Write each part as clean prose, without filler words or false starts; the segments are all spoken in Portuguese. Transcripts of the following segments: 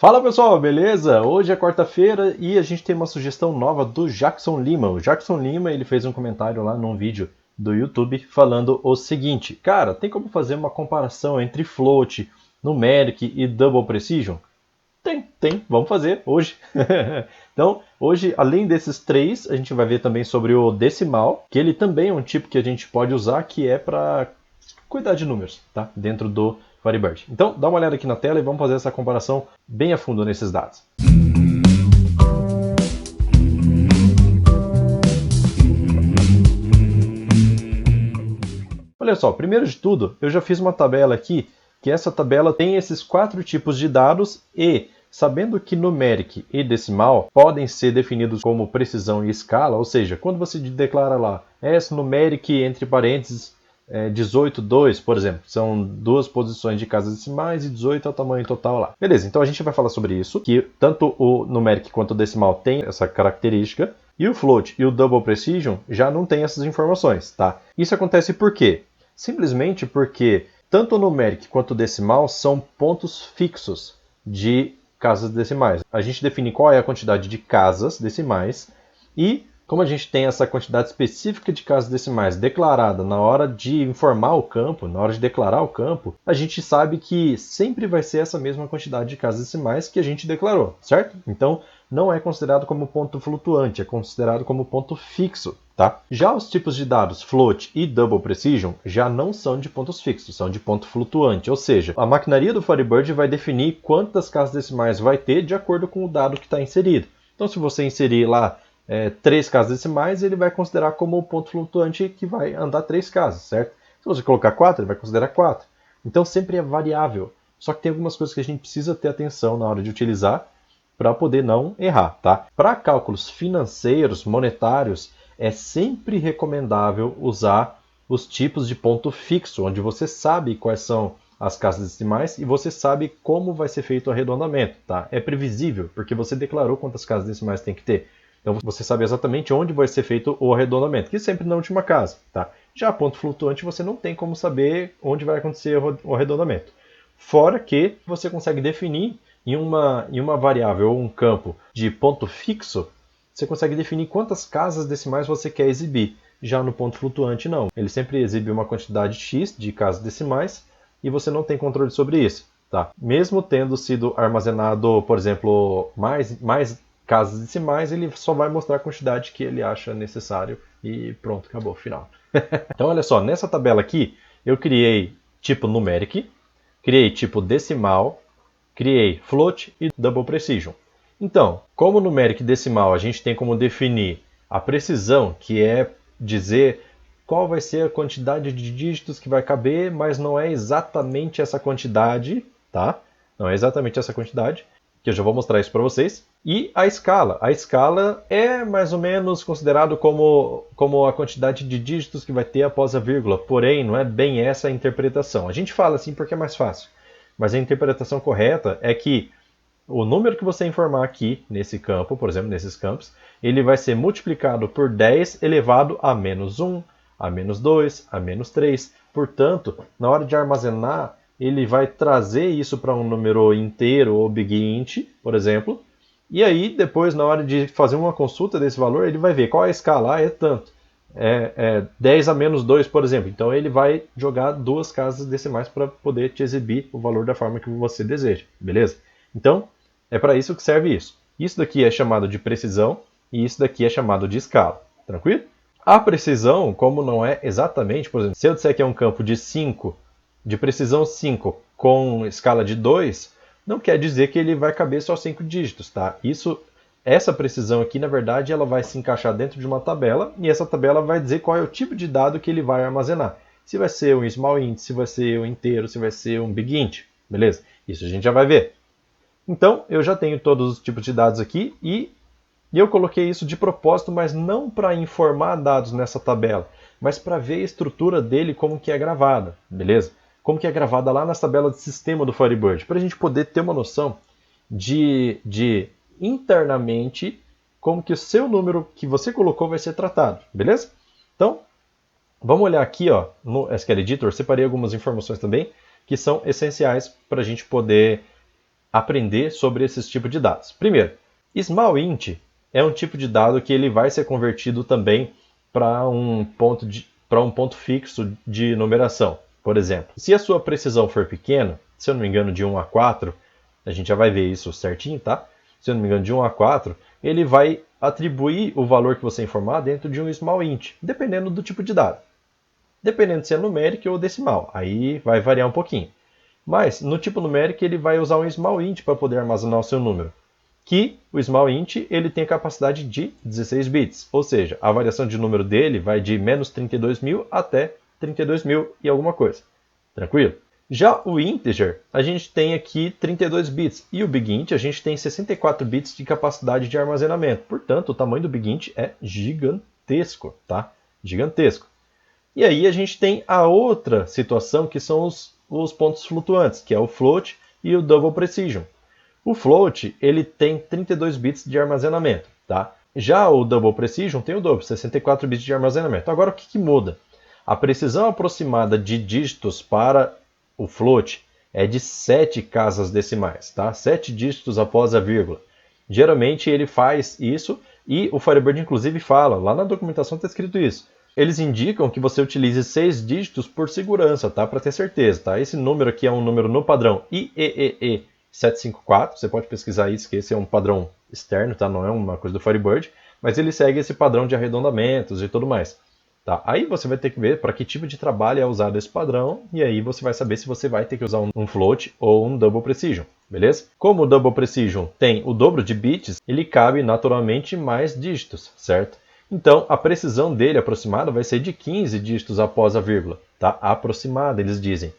Fala pessoal, beleza? Hoje é quarta-feira e a gente tem uma sugestão nova do Jackson Lima. O Jackson Lima ele fez um comentário lá num vídeo do YouTube falando o seguinte: cara, tem como fazer uma comparação entre float, numeric e double precision? Tem, vamos fazer hoje. Então, hoje, além desses três, a gente vai ver também sobre o decimal, que ele também é um tipo que a gente pode usar, que é para cuidar de números, tá? Dentro do Firebird. Então, dá uma olhada aqui na tela e vamos fazer essa comparação bem a fundo nesses dados. Olha só, primeiro de tudo, eu já fiz uma tabela aqui, que essa tabela tem esses quatro tipos de dados e, sabendo que numeric e decimal podem ser definidos como precisão e escala, ou seja, quando você declara lá S numeric entre parênteses 18,2, por exemplo, são duas posições de casas decimais e 18 é o tamanho total lá. Beleza, então a gente vai falar sobre isso, que tanto o numeric quanto o decimal tem essa característica, e o float e o double precision já não tem essas informações, tá? Isso acontece por quê? Simplesmente porque tanto o numeric quanto o decimal são pontos fixos de casas decimais. A gente define qual é a quantidade de casas decimais e, como a gente tem essa quantidade específica de casas decimais declarada na hora de informar o campo, na hora de declarar o campo, a gente sabe que sempre vai ser essa mesma quantidade de casas decimais que a gente declarou, certo? Então, não é considerado como ponto flutuante, é considerado como ponto fixo, tá? Já os tipos de dados float e double precision já não são de pontos fixos, são de ponto flutuante, ou seja, a maquinaria do Firebird vai definir quantas casas decimais vai ter de acordo com o dado que está inserido. Então, se você inserir lá 3 casas decimais, ele vai considerar como ponto flutuante que vai andar 3 casas, certo? Se você colocar 4, ele vai considerar 4. Então, sempre é variável. Só que tem algumas coisas que a gente precisa ter atenção na hora de utilizar, para poder não errar, tá? Para cálculos financeiros, monetários, é sempre recomendável usar os tipos de ponto fixo, onde você sabe quais são as casas decimais e você sabe como vai ser feito o arredondamento, tá? É previsível, porque você declarou quantas casas decimais tem que ter. Então você sabe exatamente onde vai ser feito o arredondamento, que sempre na última casa, tá? Já ponto flutuante você não tem como saber onde vai acontecer o arredondamento. Fora que você consegue definir em uma variável ou um campo de ponto fixo, você consegue definir quantas casas decimais você quer exibir. Já no ponto flutuante, não. Ele sempre exibe uma quantidade X de casas decimais e você não tem controle sobre isso. Tá? Mesmo tendo sido armazenado, por exemplo, mais casas decimais, ele só vai mostrar a quantidade que ele acha necessário e pronto, acabou, final. Então, olha só, nessa tabela aqui, eu criei tipo numeric, criei tipo decimal, criei float e double precision. Então, como numeric e decimal a gente tem como definir a precisão, que é dizer qual vai ser a quantidade de dígitos que vai caber, mas não é exatamente essa quantidade, tá? Não é exatamente essa quantidade, que eu já vou mostrar isso para vocês. E a escala. A escala é mais ou menos considerado como a quantidade de dígitos que vai ter após a vírgula, porém não é bem essa a interpretação. A gente fala assim porque é mais fácil. Mas a interpretação correta é que o número que você informar aqui, nesse campo, por exemplo, nesses campos, ele vai ser multiplicado por 10 elevado a menos 1, a menos 2, a menos 3. Portanto, na hora de armazenar, ele vai trazer isso para um número inteiro ou big int, por exemplo, e aí depois, na hora de fazer uma consulta desse valor, ele vai ver qual é a escala, é tanto. 10 a menos 2, por exemplo. Então ele vai jogar duas casas decimais para poder te exibir o valor da forma que você deseja, beleza? Então, é para isso que serve isso. Isso daqui é chamado de precisão e isso daqui é chamado de escala, tranquilo? A precisão, como não é exatamente, por exemplo, se eu disser que é um campo de 5, de precisão 5 com escala de 2, não quer dizer que ele vai caber só 5 dígitos, tá? Essa precisão aqui, na verdade, ela vai se encaixar dentro de uma tabela e essa tabela vai dizer qual é o tipo de dado que ele vai armazenar. Se vai ser um small int, se vai ser um inteiro, se vai ser um big int, beleza? Isso a gente já vai ver. Então, eu já tenho todos os tipos de dados aqui e eu coloquei isso de propósito, mas não para informar dados nessa tabela, mas para ver a estrutura dele como que é gravada, beleza? Como que é gravada lá nas tabelas de sistema do Firebird, para a gente poder ter uma noção de internamente como que o seu número que você colocou vai ser tratado, beleza? Então, vamos olhar aqui ó, no SQL Editor, separei algumas informações também que são essenciais para a gente poder aprender sobre esses tipos de dados. Primeiro, small int é um tipo de dado que ele vai ser convertido também para um ponto fixo de numeração. Por exemplo, se a sua precisão for pequena, se eu não me engano de 1 a 4, a gente já vai ver isso certinho, tá? Se eu não me engano de 1 a 4, ele vai atribuir o valor que você informar dentro de um small int, dependendo do tipo de dado. Dependendo se é numérico ou decimal, aí vai variar um pouquinho. Mas no tipo numérico ele vai usar um small int para poder armazenar o seu número. Que o small int ele tem a capacidade de 16 bits, ou seja, a variação de número dele vai de menos 32.000 até 32.000 e alguma coisa. Tranquilo? Já o integer, a gente tem aqui 32 bits e o big int a gente tem 64 bits de capacidade de armazenamento. Portanto, o tamanho do big int é gigantesco, tá? Gigantesco. E aí a gente tem a outra situação que são os pontos flutuantes, que é o float e o double precision. O float ele tem 32 bits de armazenamento, tá? Já o double precision tem o dobro, 64 bits de armazenamento. Agora o que muda? A precisão aproximada de dígitos para o float é de 7 casas decimais, tá? 7 dígitos após a vírgula. Geralmente ele faz isso e o Firebird inclusive fala, lá na documentação está escrito isso. Eles indicam que você utilize 6 dígitos por segurança, tá? Para ter certeza, tá? Esse número aqui é um número no padrão IEEE 754, você pode pesquisar isso, que esse é um padrão externo, tá? Não é uma coisa do Firebird, mas ele segue esse padrão de arredondamentos e tudo mais. Tá? Aí você vai ter que ver para que tipo de trabalho é usado esse padrão, e aí você vai saber se você vai ter que usar um float ou um double precision, beleza? Como o double precision tem o dobro de bits, ele cabe naturalmente mais dígitos, certo? Então a precisão dele aproximada vai ser de 15 dígitos após a vírgula, tá? Aproximada, eles dizem.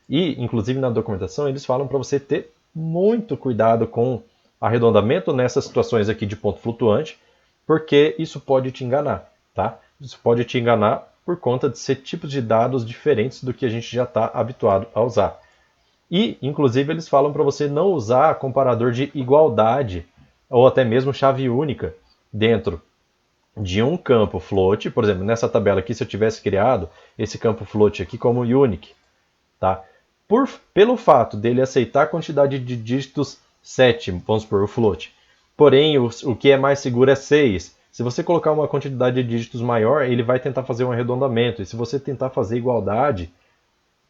E, inclusive na documentação, eles falam para você ter muito cuidado com arredondamento nessas situações aqui de ponto flutuante, porque isso pode te enganar, tá? Isso pode te enganar por conta de ser tipos de dados diferentes do que a gente já está habituado a usar. E, inclusive, eles falam para você não usar comparador de igualdade ou até mesmo chave única dentro de um campo float. Por exemplo, nessa tabela aqui, se eu tivesse criado esse campo float aqui como unique, tá? Pelo fato dele aceitar a quantidade de dígitos 7, vamos supor, o float, porém o que é mais seguro é 6. Se você colocar uma quantidade de dígitos maior, ele vai tentar fazer um arredondamento. E se você tentar fazer igualdade,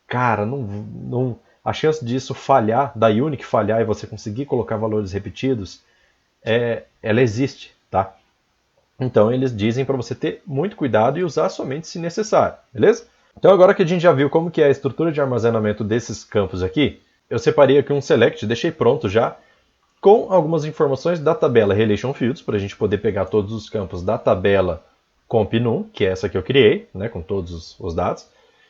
cara, a chance disso falhar, da unique falhar e você conseguir colocar valores repetidos, ela existe, tá? Então eles dizem para você ter muito cuidado e usar somente se necessário, beleza? Então agora que a gente já viu como que é a estrutura de armazenamento desses campos aqui, eu separei aqui um select, deixei pronto já, com algumas informações da tabela Relation Fields, para a gente poder pegar todos os campos da tabela CompNum, que é essa que eu criei, né, com todos os dados,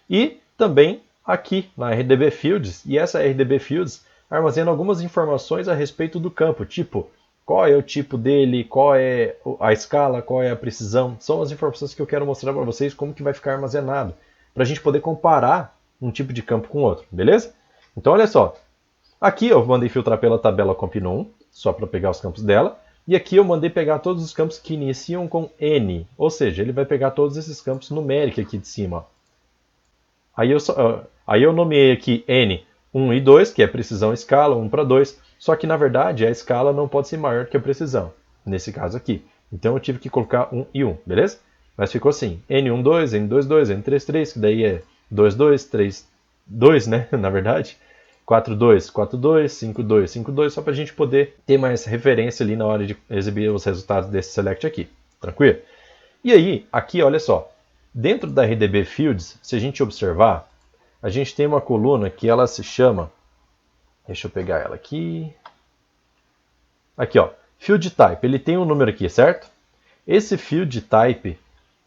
e também aqui na RDB Fields, e essa RDB Fields armazena algumas informações a respeito do campo, tipo qual é o tipo dele, qual é a escala, qual é a precisão, são as informações que eu quero mostrar para vocês como que vai ficar armazenado, para a gente poder comparar um tipo de campo com outro, beleza? Então olha só, aqui eu mandei filtrar pela tabela CompNum, só para pegar os campos dela. E aqui eu mandei pegar todos os campos que iniciam com N. Ou seja, ele vai pegar todos esses campos numéricos aqui de cima. Aí eu nomeei aqui N 1 e 2, que é precisão escala, 1 para 2. Só que na verdade a escala não pode ser maior que a precisão, nesse caso aqui. Então eu tive que colocar 1 e 1, beleza? Mas ficou assim, N1, 2, N2, 2, N3, 3, que daí é 2, 2, 3, 2, né? Na verdade. 4.2, 4.2, 5.2, 5.2, só para a gente poder ter mais referência ali na hora de exibir os resultados desse select aqui. Tranquilo? E aí, aqui, olha só. Dentro da RDB Fields, se a gente observar, a gente tem uma coluna que ela se chama... Deixa eu pegar ela aqui. Aqui, ó. Field Type. Ele tem um número aqui, certo? Esse Field Type,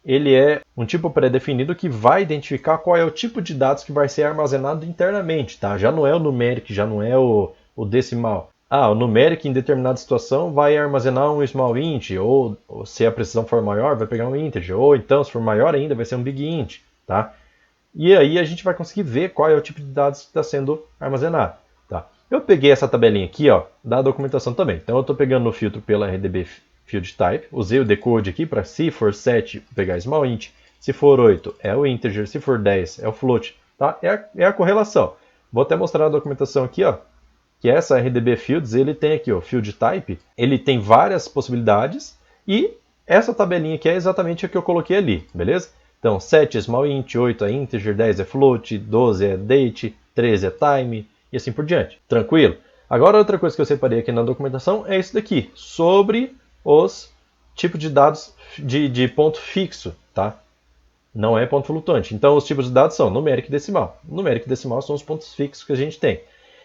ele é um tipo pré-definido que vai identificar qual é o tipo de dados que vai ser armazenado internamente, tá? Já não é o numeric, já não é o decimal. O numeric em determinada situação vai armazenar um small int, ou se a precisão for maior, vai pegar um integer, ou então, se for maior ainda, vai ser um big int, tá? E aí a gente vai conseguir ver qual é o tipo de dados que está sendo armazenado, tá? Eu peguei essa tabelinha aqui, ó, da documentação também. Então eu estou pegando o filtro pela RDB Field Type, usei o decode aqui para se for 7 pegar small int, se for 8 é o integer, se for 10 é o float, tá? É a correlação. Vou até mostrar a documentação aqui, ó. que essa RDB Fields, ele tem aqui, ó, Field Type, ele tem várias possibilidades, e essa tabelinha aqui é exatamente a que eu coloquei ali, beleza? Então, 7 é small int, 8 é integer, 10 é float, 12 é date, 13 é time, e assim por diante. Tranquilo? Agora, outra coisa que eu separei aqui na documentação é isso daqui, sobre os tipos de dados de ponto fixo, tá? Não é ponto flutuante. Então, os tipos de dados são numérico e decimal. Numérico e decimal são os pontos fixos que a gente tem.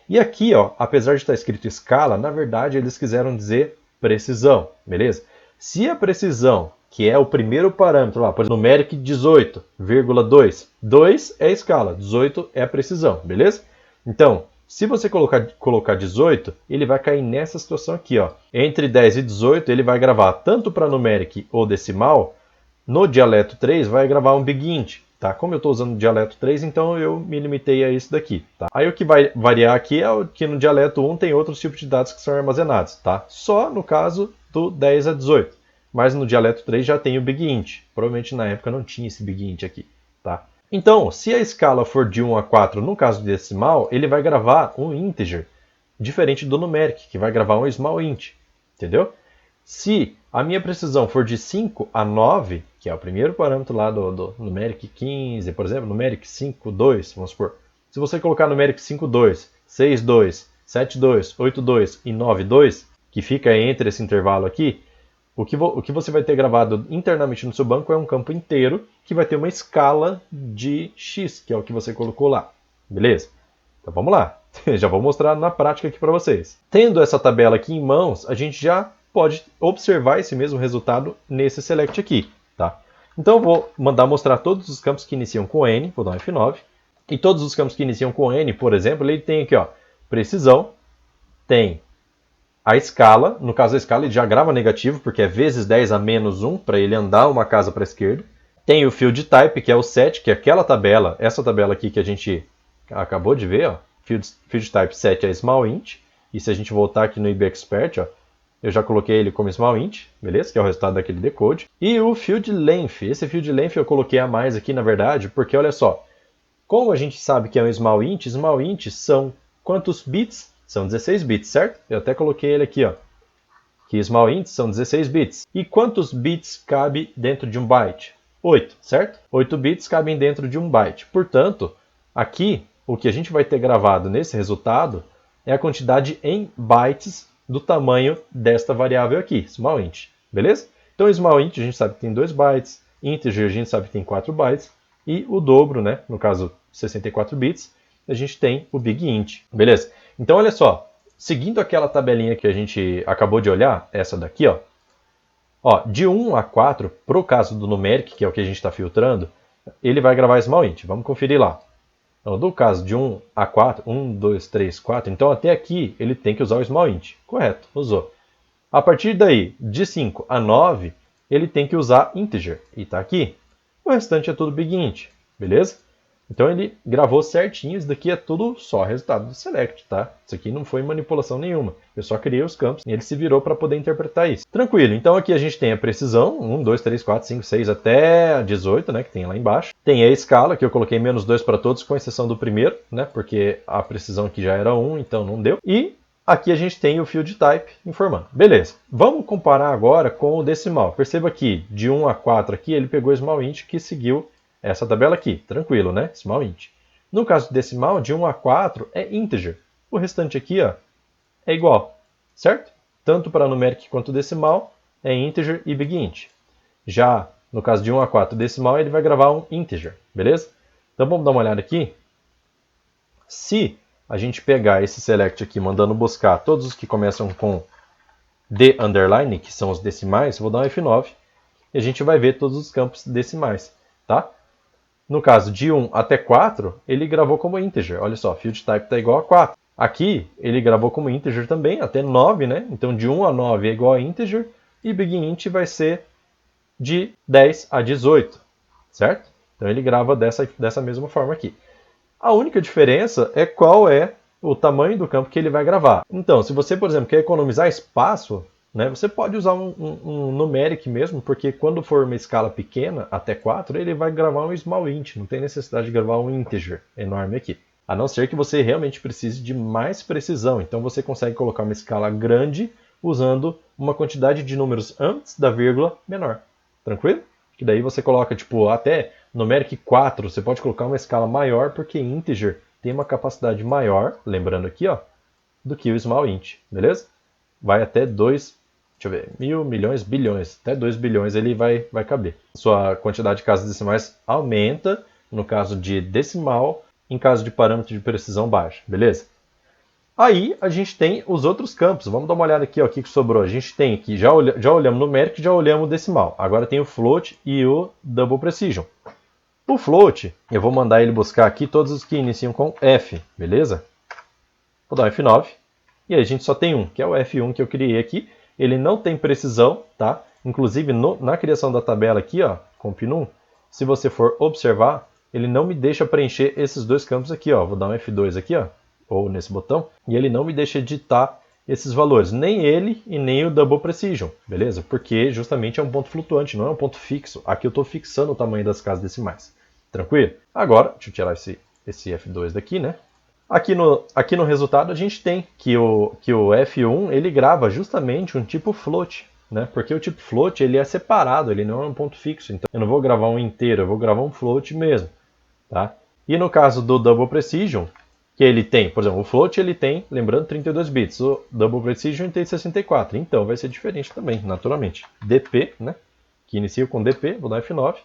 E aqui, ó, apesar de estar escrito escala, na verdade eles quiseram dizer precisão, beleza? Se a precisão, que é o primeiro parâmetro lá, por exemplo, numérico 18,2, 2 é a escala, 18 é a precisão, beleza? Então, se você colocar 18, ele vai cair nessa situação aqui, ó. Entre 10 e 18, ele vai gravar tanto para numérico ou decimal. No dialeto 3 vai gravar um big int, tá? Como eu estou usando o dialeto 3, então eu me limitei a isso daqui, tá? Aí o que vai variar aqui é que no dialeto 1 tem outros tipos de dados que são armazenados, tá? Só no caso do 10 a 18. Mas no dialeto 3 já tem o big int. Provavelmente na época não tinha esse big int aqui, tá? Então, se a escala for de 1 a 4, no caso do decimal, ele vai gravar um integer, diferente do numeric, que vai gravar um small int, entendeu? Se a minha precisão for de 5 a 9, que é o primeiro parâmetro lá do numeric 15, por exemplo, numeric 5,2, vamos supor. Se você colocar numeric 5,2, 6,2, 7,2, 8,2 e 9,2, que fica entre esse intervalo aqui, o que você vai ter gravado internamente no seu banco é um campo inteiro que vai ter uma escala de x, que é o que você colocou lá. Beleza? Então vamos lá. Já vou mostrar na prática aqui para vocês. Tendo essa tabela aqui em mãos, a gente já pode observar esse mesmo resultado nesse select aqui, tá? Então eu vou mandar mostrar todos os campos que iniciam com N, vou dar um F9, e todos os campos que iniciam com N, por exemplo, ele tem aqui, ó, precisão, tem a escala, no caso a escala ele já grava negativo, porque é vezes 10 a menos 1, para ele andar uma casa para a esquerda. Tem o field type, que é o set, que é aquela tabela, essa tabela aqui que a gente acabou de ver, ó, field type set é small int, e se a gente voltar aqui no IBExpert, ó, eu já coloquei ele como small int, beleza? Que é o resultado daquele decode. E o field length. Esse field length eu coloquei a mais aqui, na verdade, porque olha só. Como a gente sabe que é um small int são quantos bits? São 16 bits, certo? Eu até coloquei ele aqui, ó. Que small int são 16 bits. E quantos bits cabe dentro de um byte? 8, certo? 8 bits cabem dentro de um byte. Portanto, aqui, o que a gente vai ter gravado nesse resultado é a quantidade em bytes do tamanho desta variável aqui, small int, beleza? Então, small int a gente sabe que tem 2 bytes, integer a gente sabe que tem 4 bytes, e o dobro, né, no caso 64 bits, a gente tem o big int, beleza? Então, olha só, seguindo aquela tabelinha que a gente acabou de olhar, essa daqui, ó, de 1 a 4, pro caso do numeric, que é o que a gente está filtrando, ele vai gravar small int, vamos conferir lá. Então, no caso de 1 a 4, 1, 2, 3, 4, então até aqui ele tem que usar o small int. Correto, usou. A partir daí, de 5 a 9, ele tem que usar integer. E está aqui. O restante é tudo big int, beleza? Então ele gravou certinho, isso daqui é tudo só resultado do select, tá? Isso aqui não foi manipulação nenhuma. Eu só criei os campos e ele se virou para poder interpretar isso. Tranquilo, então aqui a gente tem a precisão, 1, 2, 3, 4, 5, 6 até 18, né, que tem lá embaixo. Tem a escala, que eu coloquei menos 2 para todos, com exceção do primeiro, né, porque a precisão aqui já era 1, então não deu. E aqui a gente tem o field type informando. Beleza, vamos comparar agora com o decimal. Perceba que de 1 a 4 aqui ele pegou o small int que seguiu essa tabela aqui, tranquilo, né? Small int. No caso do decimal, de 1 a 4 é integer. O restante aqui, ó, é igual, certo? Tanto para numeric quanto decimal é integer e big int. Já no caso de 1 a 4 decimal, ele vai gravar um integer, beleza? Então vamos dar uma olhada aqui. Se a gente pegar esse select aqui, mandando buscar todos os que começam com D underline, que são os decimais, vou dar um F9, e a gente vai ver todos os campos decimais, tá? No caso de 1 até 4, ele gravou como integer. Olha só, field type está igual a 4. Aqui, ele gravou como integer também, até 9, né? Então, de 1 a 9 é igual a integer. E big int vai ser de 10 a 18, certo? Então, ele grava dessa mesma forma aqui. A única diferença é qual é o tamanho do campo que ele vai gravar. Então, se você, por exemplo, quer economizar espaço, né, você pode usar um numeric mesmo, porque quando for uma escala pequena, até 4, ele vai gravar um small int. Não tem necessidade de gravar um integer enorme aqui. A não ser que você realmente precise de mais precisão. Então você consegue colocar uma escala grande usando uma quantidade de números antes da vírgula menor. Tranquilo? Que daí você coloca tipo até numeric 4, você pode colocar uma escala maior porque integer tem uma capacidade maior, lembrando aqui, ó, do que o small int, beleza? Vai até 2, deixa eu ver, 1.000, milhões, bilhões, até 2 bilhões ele vai caber. Sua quantidade de casas decimais aumenta no caso de decimal, em caso de parâmetro de precisão baixa, beleza? Aí a gente tem os outros campos. Vamos dar uma olhada aqui, ó, o que sobrou. A gente tem aqui, já olhamos numérico, já olhamos decimal. Agora tem o float e o double precision. O float, eu vou mandar ele buscar aqui todos os que iniciam com F, beleza? Vou dar um F9. E aí a gente só tem um, que é o F1 que eu criei aqui. Ele não tem precisão, tá? Inclusive na criação da tabela aqui, ó, comp1, se você for observar, ele não me deixa preencher esses dois campos aqui, ó. Vou dar um F2 aqui, ó, ou nesse botão, e ele não me deixa editar esses valores, nem ele e nem o double precision, beleza? Porque justamente é um ponto flutuante, não é um ponto fixo. Aqui eu estou fixando o tamanho das casas decimais. Tranquilo? Agora, deixa eu tirar esse F2 daqui, né? Aqui no resultado a gente tem que o F1 ele grava justamente um tipo float, né? Porque o tipo float ele é separado, ele não é um ponto fixo. Então eu não vou gravar um inteiro, eu vou gravar um float mesmo, tá? E no caso do double precision, que ele tem, por exemplo, o float ele tem, lembrando, 32 bits, o double precision tem 64, então vai ser diferente também, naturalmente. DP, né? Que inicia com DP, vou dar F9.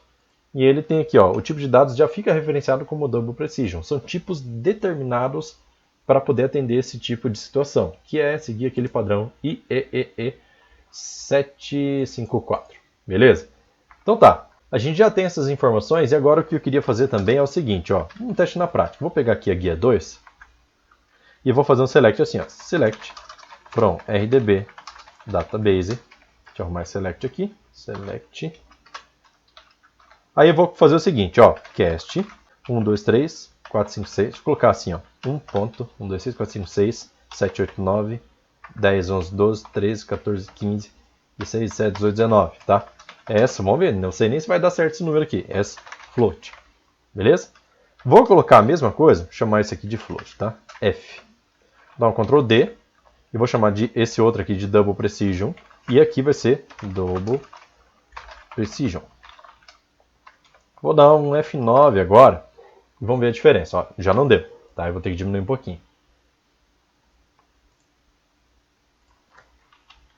E ele tem aqui, ó, o tipo de dados já fica referenciado como double precision. São tipos determinados para poder atender esse tipo de situação, que é seguir aquele padrão IEEE 754. Beleza? Então tá. A gente já tem essas informações e agora o que eu queria fazer também é o seguinte, ó, um teste na prática. Vou pegar aqui a guia 2 e vou fazer um select assim, ó, select from RDB database. Deixa eu arrumar esse select aqui, select. Aí eu vou fazer o seguinte, ó, cast 1, 2, 3, 4, 5, 6, vou colocar assim, ó, 1.1, 2, 3, 4, 5, 6, 7, 8, 9, 10, 11, 12, 13, 14, 15, 16, 17, 18, 19, tá? Essa, vamos ver, não sei nem se vai dar certo esse número aqui, essa float, beleza? Vou colocar a mesma coisa, chamar esse aqui de float, tá? F. Dá um Ctrl D, e vou chamar de esse outro aqui de double precision, e aqui vai ser double precision. Vou dar um F9 agora e vamos ver a diferença. Ó, já não deu, tá? Eu vou ter que diminuir um pouquinho.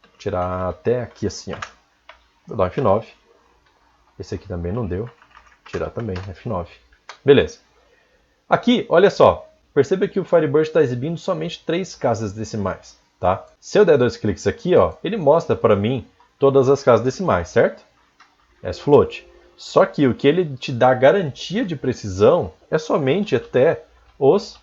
Vou tirar até aqui assim, ó. Vou dar um F9. Esse aqui também não deu. Tirar também, F9. Beleza. Aqui, olha só. Perceba que o Firebird está exibindo somente 3 casas decimais, tá? Se eu der 2 cliques aqui, ó, ele mostra para mim todas as casas decimais, certo? Float. Só que o que ele te dá garantia de precisão é somente até os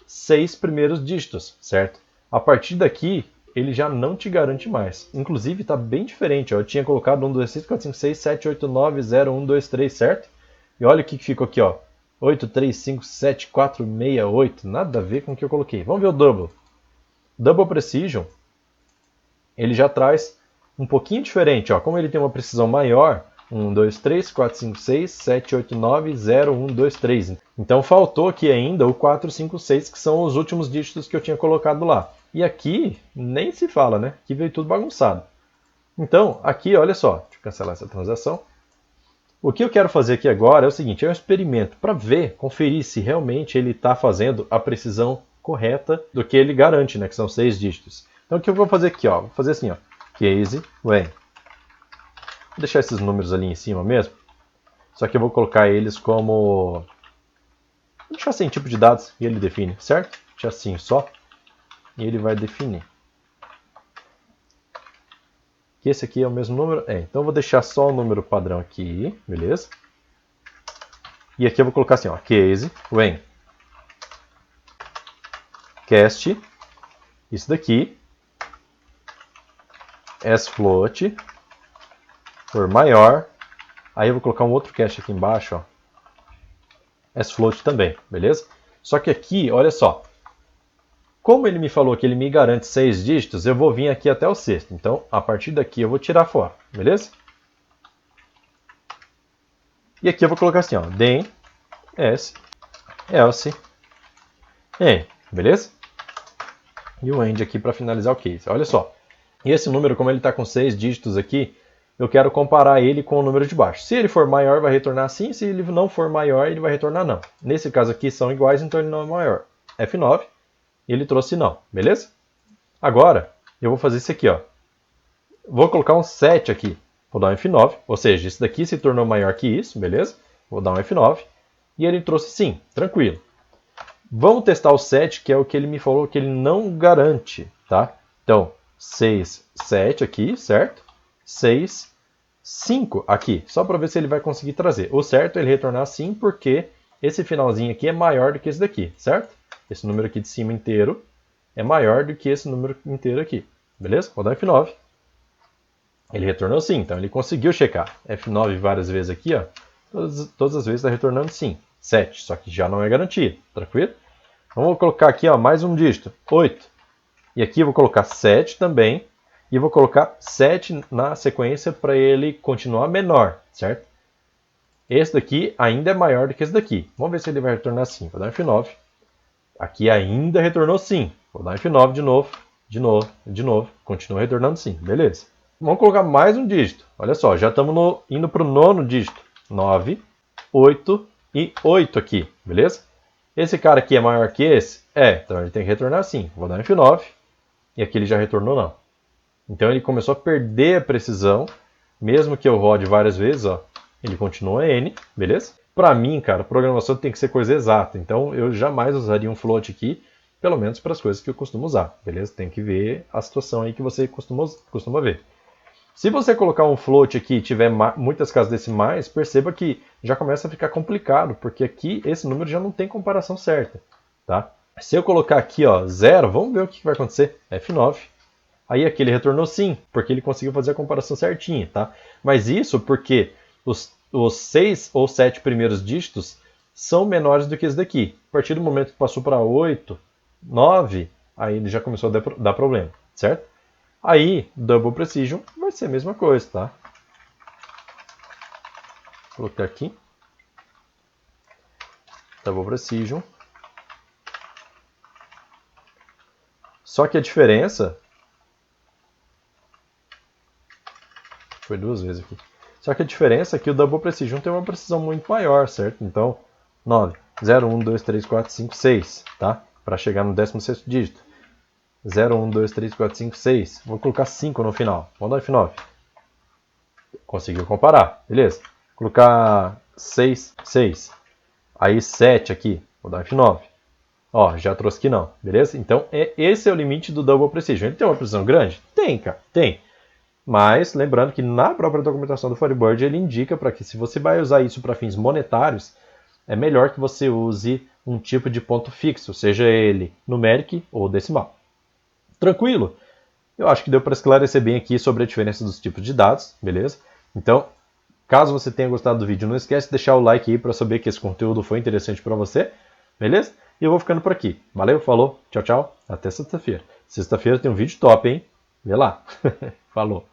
6 primeiros dígitos, certo? A partir daqui, ele já não te garante mais. Inclusive, está bem diferente. Ó. Eu tinha colocado 1, 2, 3, 4, 5, 6, 7, 8, 9, 0, 1, 2, 3, certo? E olha o que ficou aqui, ó. 8, 3, 5, 7, 4, 6, 8. Nada a ver com o que eu coloquei. Vamos ver o double. Double precision, ele já traz um pouquinho diferente. Ó. Como ele tem uma precisão maior, 1, 2, 3, 4, 5, 6, 7, 8, 9, 0, 1, 2, 3. Então faltou aqui ainda o 4, 5, 6, que são os últimos dígitos que eu tinha colocado lá. E aqui nem se fala, né? Aqui veio tudo bagunçado. Então, aqui, olha só, deixa eu cancelar essa transação. O que eu quero fazer aqui agora é o seguinte, é um experimento para ver, conferir se realmente ele está fazendo a precisão correta do que ele garante, né? Que são 6 dígitos. Então o que eu vou fazer aqui, ó? Vou fazer assim, ó, case when. Vou deixar esses números ali em cima mesmo. Só que eu vou colocar eles como... Vou deixar assim, tipo de dados, e ele define, certo? Deixa assim só. E ele vai definir. Que esse aqui é o mesmo número? É, então eu vou deixar só o número padrão aqui, beleza? E aqui eu vou colocar assim, ó, case when cast, isso daqui, float, for maior, aí eu vou colocar um outro cast aqui embaixo, ó, float também, beleza? Só que aqui, olha só, como ele me falou que ele me garante 6 dígitos, eu vou vir aqui até o sexto. Então, a partir daqui eu vou tirar fora, beleza? E aqui eu vou colocar assim, ó, then, else, AND, beleza? E o AND aqui para finalizar o case. Olha só. E esse número, como ele está com 6 dígitos aqui, eu quero comparar ele com o número de baixo. Se ele for maior, vai retornar sim. Se ele não for maior, ele vai retornar não. Nesse caso aqui são iguais, então ele não é maior. F9, e ele trouxe não, beleza? Agora, eu vou fazer isso aqui, ó. Vou colocar um 7 aqui. Vou dar um F9, ou seja, isso daqui se tornou maior que isso, beleza? Vou dar um F9. E ele trouxe sim, tranquilo. Vamos testar o 7, que é o que ele me falou que ele não garante, tá? Então, 6, 7 aqui, certo? 6, 5 aqui, só para ver se ele vai conseguir trazer. O certo é ele retornar sim, porque esse finalzinho aqui é maior do que esse daqui, certo? Esse número aqui de cima inteiro é maior do que esse número inteiro aqui, beleza? Vou dar F9. Ele retornou sim, então ele conseguiu checar. F9 várias vezes aqui, ó. Todas as vezes está retornando sim. 7, só que já não é garantido, tranquilo? Vamos colocar aqui, ó, mais um dígito, 8. E aqui eu vou colocar 7 também. E vou colocar 7 na sequência para ele continuar menor, certo? Esse daqui ainda é maior do que esse daqui. Vamos ver se ele vai retornar sim. Vou dar F9. Aqui ainda retornou sim. Vou dar F9 de novo, de novo, de novo. Continua retornando sim, beleza. Vamos colocar mais um dígito. Olha só, já estamos indo para o 9º dígito. 9, 8 e 8 aqui, beleza? Esse cara aqui é maior que esse? É, então ele tem que retornar sim. Vou dar F9. E aqui ele já retornou não. Então ele começou a perder a precisão, mesmo que eu rode várias vezes, ó, ele continua N, beleza? Para mim, cara, programação tem que ser coisa exata, então eu jamais usaria um float aqui, pelo menos para as coisas que eu costumo usar, beleza? Tem que ver a situação aí que você costuma ver. Se você colocar um float aqui e tiver muitas casas decimais, perceba que já começa a ficar complicado, porque aqui esse número já não tem comparação certa, tá? Se eu colocar aqui, ó, 0, vamos ver o que vai acontecer. F9. Aí aqui ele retornou sim, porque ele conseguiu fazer a comparação certinha, tá? Mas isso porque os 6 ou 7 primeiros dígitos são menores do que esse daqui. A partir do momento que passou para 8, 9, aí ele já começou a dar problema, certo? Aí, Double Precision vai ser a mesma coisa, tá? Vou colocar aqui. Double Precision. Só que a diferença... Foi 2 vezes aqui. Só que a diferença é que o Double Precision tem uma precisão muito maior, certo? Então, 9, 0, 1, 2, 3, 4, 5, 6, tá? Para chegar no 16º dígito. 0, 1, 2, 3, 4, 5, 6. Vou colocar 5 no final. Vamos dar F9. Conseguiu comparar, beleza? Vou colocar 6, 6. Aí 7 aqui. Vou dar F9. Ó, já trouxe que não, beleza? Então, esse é o limite do Double Precision. Ele tem uma precisão grande? Tem, cara, tem. Mas, lembrando que na própria documentação do Firebird, ele indica para que se você vai usar isso para fins monetários, é melhor que você use um tipo de ponto fixo, seja ele numeric ou decimal. Tranquilo? Eu acho que deu para esclarecer bem aqui sobre a diferença dos tipos de dados, beleza? Então, caso você tenha gostado do vídeo, não esquece de deixar o like aí para saber que esse conteúdo foi interessante para você, beleza? E eu vou ficando por aqui. Valeu, falou, tchau, tchau, até sexta-feira. Sexta-feira tem um vídeo top, hein? Vê lá. Falou.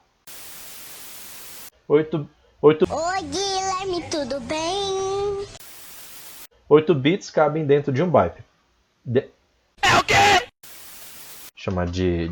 8 Oi, Guilherme, tudo bem? 8 bits cabem dentro de um byte. É o quê? Chamar de